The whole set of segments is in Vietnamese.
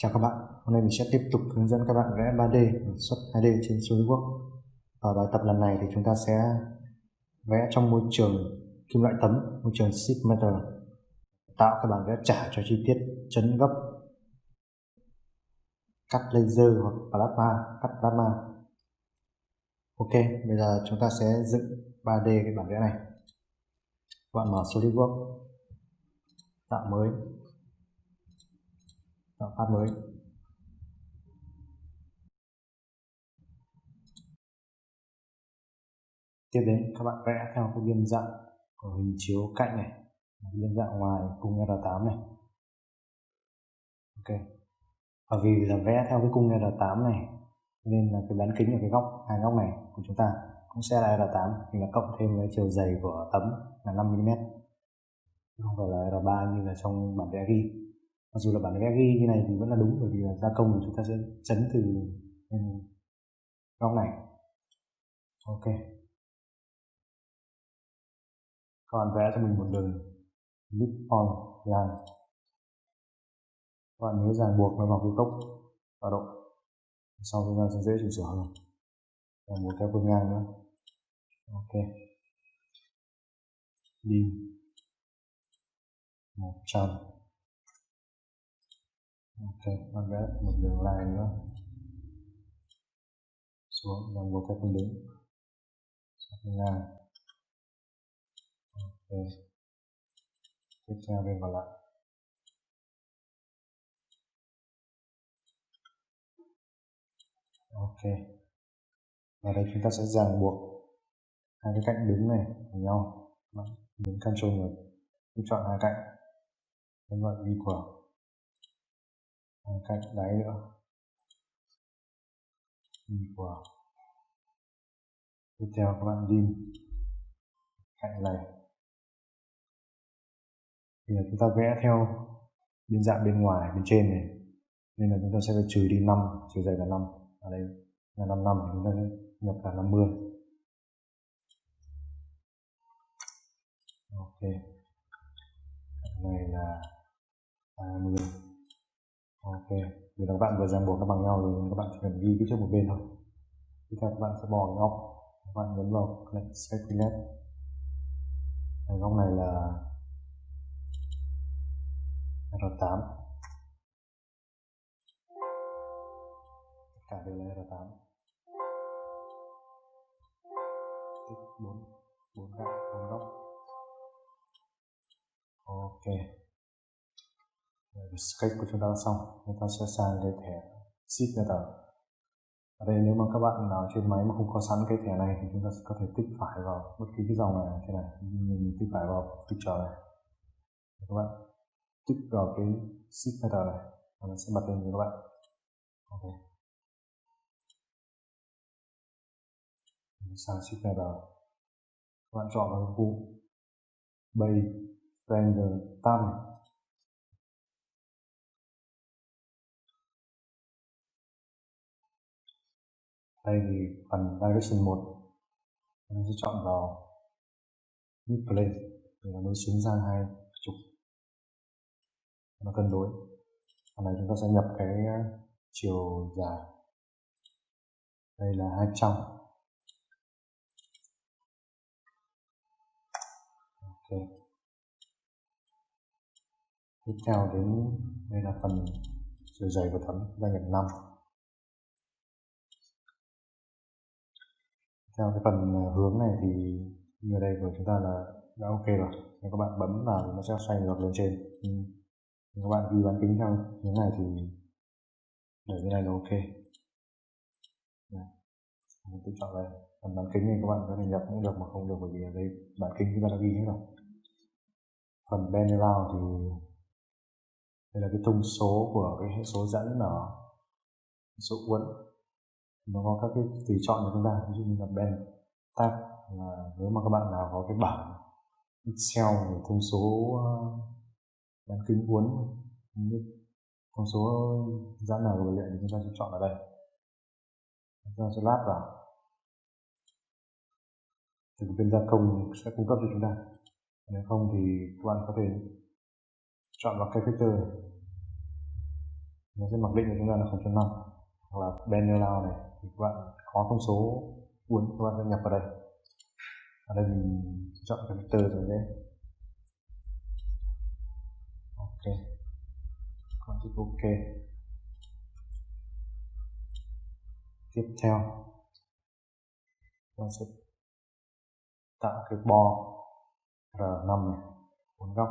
Chào các bạn, hôm nay mình sẽ tiếp tục hướng dẫn các bạn vẽ 3D xuất 2D trên Solidworks. Ở bài tập lần này thì chúng ta sẽ vẽ trong môi trường kim loại tấm, môi trường sheet metal, tạo các bản vẽ trải cho chi tiết chấn gấp, cắt laser hoặc cắt plasma. Ok, bây giờ chúng ta sẽ dựng 3D cái bản vẽ này. Các bạn mở Solidworks, tạo mới, tạo file mới. Tiếp đến các bạn vẽ theo cái biên dạng của hình chiếu cạnh này, biên dạng ngoài cung R8 này. Ok, và vì là vẽ theo cái cung R8 này nên là cái bán kính ở cái góc, hai góc này của chúng ta cũng sẽ là R8, thì là cộng thêm với chiều dày của tấm là 5 mm, không phải là R3 như là trong bản vẽ ghi. Mặc dù là bản vẽ ghi như này thì vẫn là đúng, bởi vì là gia công thì chúng ta sẽ chấn từ góc này. Ok, các bạn vẽ cho mình một đường midpoint line. Các bạn nhớ ràng buộc nó vào cái gốc và độ, sau chúng ta sẽ dễ chỉnh sửa hơn. Ràng buộc theo phương ngang nữa. Ok, đi 100. Ok, bạn vẽ một đường line nữa xuống, ràng buộc theo phương đứng, phương ngang. Ok, tiếp theo bên còn lại. Ok, và đây chúng ta sẽ ràng buộc hai cái cạnh đứng này với nhau. Nhấn Ctrl rồi chọn hai cạnh, nhấn vào equal, hai cạnh đáy nữa, equal. Tiếp theo các bạn dim cạnh này, thì là chúng ta vẽ theo biên dạng bên ngoài, bên trên này, nên là chúng ta sẽ phải trừ đi 5, chiều dày là 5, ở đây là 55 thì chúng ta sẽ nhập là 50. Ok, này là 20. Ok, vì các bạn vừa ràng buộc nó bằng nhau rồi, các bạn chỉ cần ghi kích thước một bên thôi. Tiếp theo các bạn sẽ bỏ góc, các bạn nhấn vào Select, góc này là R8, tất cả đều là R8, tích 4 cạnh, 4 góc. Ok, sketch của chúng ta xong, chúng ta sẽ sang cái thẻ sheet metal. Ở đây nếu mà các bạn nào trên máy mà không có sẵn cái thẻ này thì chúng ta sẽ có thể tích phải vào bất kỳ cái dòng này thế này, mình tích phải vào picture này, các bạn tích vào cái sheet metal này và nó sẽ bật lên cho các bạn. Ok, sang sheet metal, các bạn chọn vào khu base render tab này. Đây thì phần direction 1 mình sẽ chọn vào mid plane để nó đối xứng sang hai trục, nó cân đối. Phần này chúng ta sẽ nhập cái chiều dài, đây là 200. Ok, tiếp theo đến đây là phần chiều dày của tấm, chúng ta nhập 5. Theo cái phần hướng này thì như ở đây của chúng ta là đã ok rồi. Nếu các bạn bấm vào thì nó sẽ xoay ngược lên trên. Nếu các bạn ghi bán kính theo hướng này thì để như này là ok. Mình tự chọn đây. Phần bán kính này các bạn có thể nhập cũng được mà không được, bởi vì ở đây bán kính chúng ta đã ghi hết rồi. Phần bend around thì đây là cái thông số của cái hệ số dẫn ở số uốn. Nó có các cái tùy chọn của chúng ta, ví dụ như là bend tách, là nếu mà các bạn nào có cái bảng Excel về thông số bán kính uốn, thông số giãn nào của vật liệu thì chúng ta sẽ chọn ở đây, chúng ta sẽ lát vào thì bên gia công sẽ cung cấp cho chúng ta. Nếu không thì các bạn có thể chọn vào cái factor này, nó sẽ mặc định của chúng ta là 0.5, hoặc là Benelao này thì các bạn có thông số uốn các bạn sẽ nhập vào đây. Ở đây mình chọn cái vector rồi đấy. Ok, còn chữ ok. Tiếp theo chúng ta sẽ tạo cái bo R5 này, 4 góc.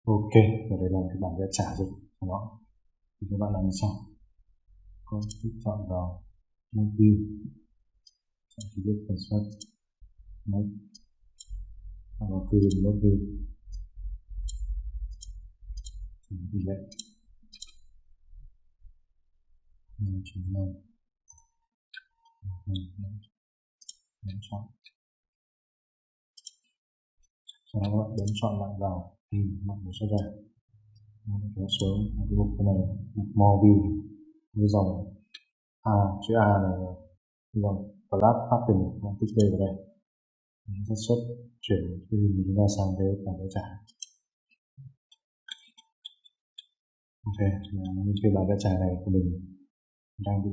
Ok, và đây là cái bản vẽ trả rồi của nó. Thì các bạn làm như sau. Có chọn vào view, chọn chi tiết phần xuất, vào quy định log view, tỷ lệ 5.5, chọn. Sau đó các bạn bấm chọn lại vào thì mọi người sẽ ra kéo xuống cái mục này, mục more view với dòng A, chữ A này, dòng flat pattern đang tích về vào đây, nó sẽ xuất chuyển khi chúng ta sang cái bản vẽ trả. Ok, như cái bản vẽ trả này của mình đang bị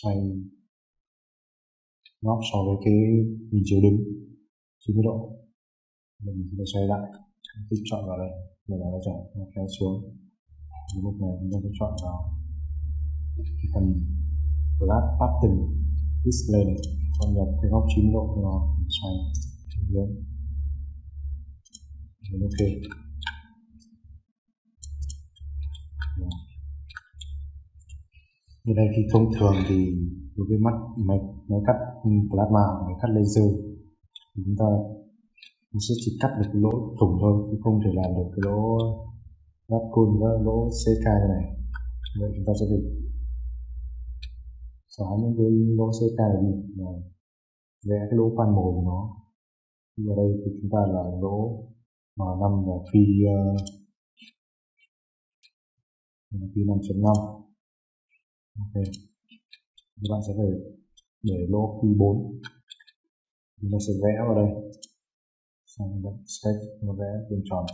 xoay góc so với cái hình chiếu đứng 90 độ, mình phải xoay lại, tích chọn vào đây để nó trả, nó kéo xuống. Cái mục này chúng ta sẽ chọn vào phần flat pattern display này, con nhập cái góc 90 độ của nó xoay lớn. Ok. Như đây thì thông thường thì đối với mắt máy cắt plasma, máy cắt laser thì chúng ta sẽ chỉ cắt được cái lỗ thủng thôi, chứ không thể làm được cái lỗ lắp côn và lỗ CK này. Vậy chúng ta sẽ phải xóa những cái lỗ CK này đi, vẽ cái lỗ pan màu của nó. Ở đây thì chúng ta là lỗ M5 và phi 5.5. Ok, các bạn sẽ phải để lỗ pi 4. Chúng ta sẽ vẽ vào đây, sang sketch nó vẽ đường tròn,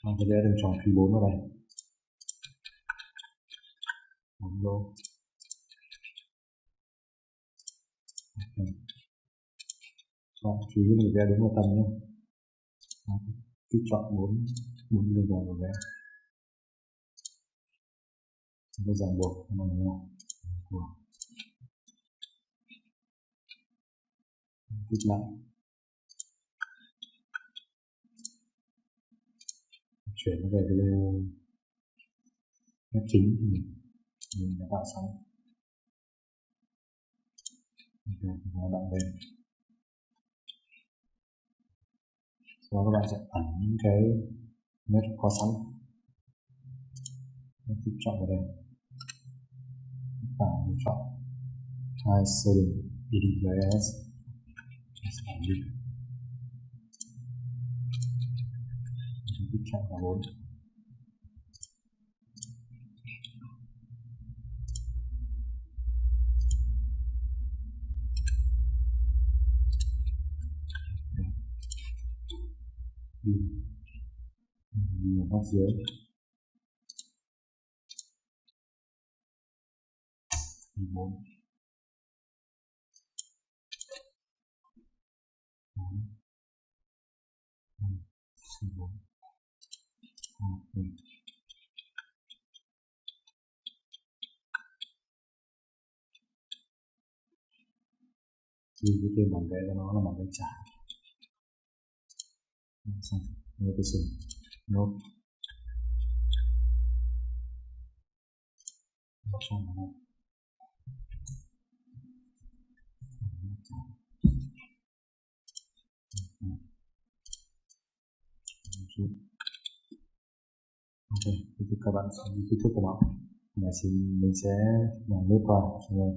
nó sẽ vẽ đường tròn pi 4 vào đây, 4 lỗ. Chú ý mình vẽ đến một tầm nhé, cứ chọn 4 đường tròn và vẽ. Chúng ta ràng buộc bằng nhau, tích lại, chuyển nó về cái nét chính của mình đã tạo xong. Ok, nó bạn lên. Sau đó các bạn sẽ ẩn những cái nét có sẵn, tiếp chọn vào đây, và chọn hai shading EDS, ẩn đi, tiếp chọn vào 4. Đi góc dưới, đi 4, 4, 4. Cái tên bản vẽ cho nó là bản vẽ trải. Notation nốt trong này. Ok, các bạn sẽ kết thúc của nó. Mình sẽ làm nốt vào rồi.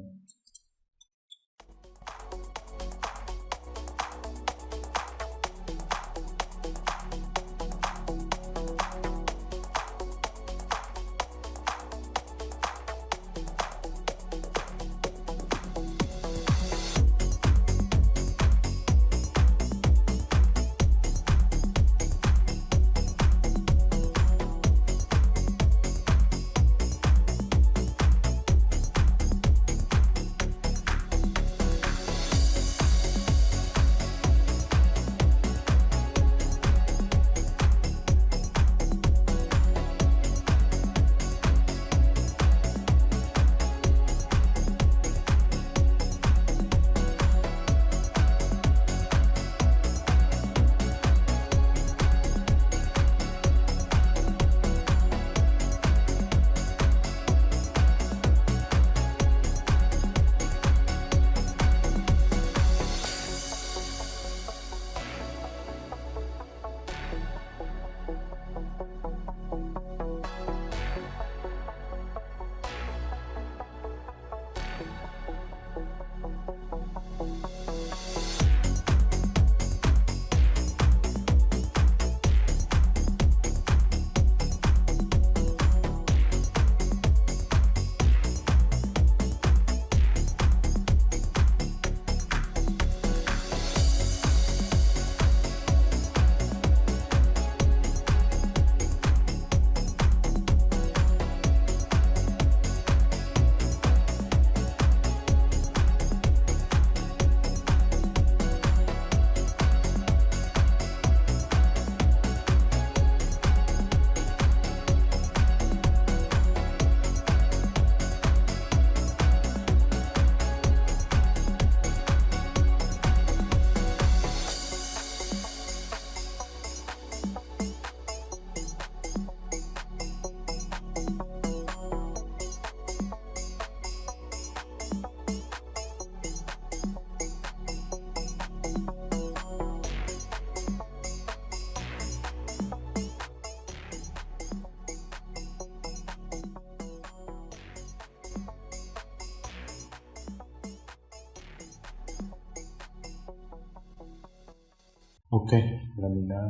Ok, là mình đã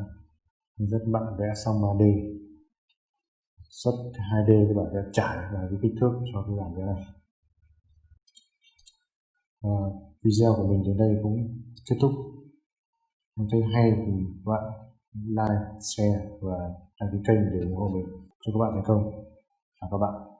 hướng dẫn bạn vẽ xong 3D, xuất 2D với bản vẽ trải và cái kích thước cho cái bản vẽ này. video của mình đến đây cũng kết thúc. Nếu thấy hay thì các bạn like, share và đăng ký kênh để ủng hộ mình. Chúc các bạn thành công. Chào các bạn.